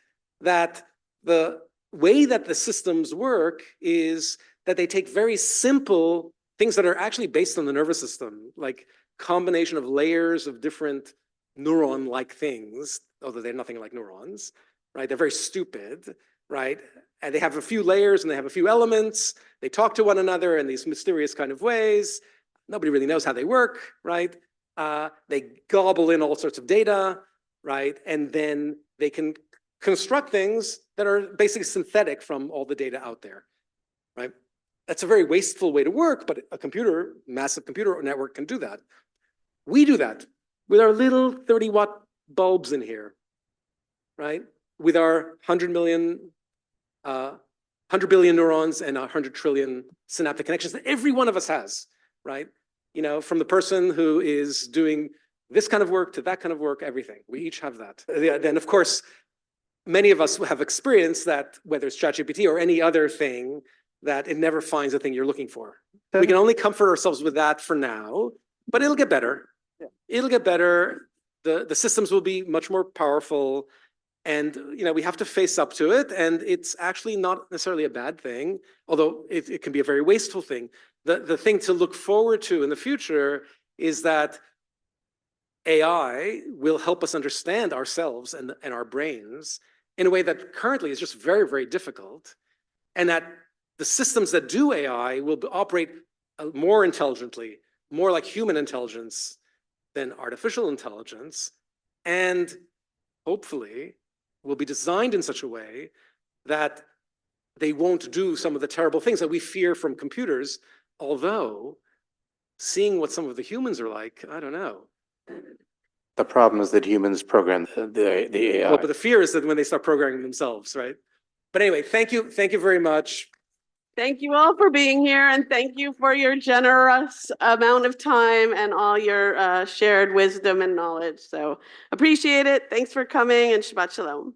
that the way that the systems work is that they take very simple things that are actually based on the nervous system, like combination of layers of different neuron-like things, although they're nothing like neurons, right? They're very stupid, right? And they have a few layers and they have a few elements. They talk to one another in these mysterious kind of ways. Nobody really knows how they work, right? They gobble in all sorts of data, right? And then they can construct things that are basically synthetic from all the data out there, right? That's a very wasteful way to work, but a computer, massive computer network can do that. We do that with our little 30-watt bulbs in here, right? With our 100 billion neurons and 100 trillion synaptic connections that every one of us has, right? From the person who is doing this kind of work to that kind of work, everything. We each have that. Then, of course, many of us have experienced that, whether it's ChatGPT or any other thing, that it never finds the thing you're looking for. We can only comfort ourselves with that for now, but it'll get better. Yeah. It'll get better. The systems will be much more powerful, and we have to face up to it. And it's actually not necessarily a bad thing, although it can be a very wasteful thing. The thing to look forward to in the future is that AI will help us understand ourselves and our brains in a way that currently is just very, very difficult, and that the systems that do AI will operate more intelligently, more like human intelligence than artificial intelligence, and hopefully will be designed in such a way that they won't do some of the terrible things that we fear from computers, although seeing what some of the humans are like, I don't know. The problem is that humans program the AI. Well, but the fear is that when they start programming themselves, right? But anyway, thank you very much. Thank you all for being here, and thank you for your generous amount of time and all your shared wisdom and knowledge. So appreciate it. Thanks for coming, and Shabbat Shalom.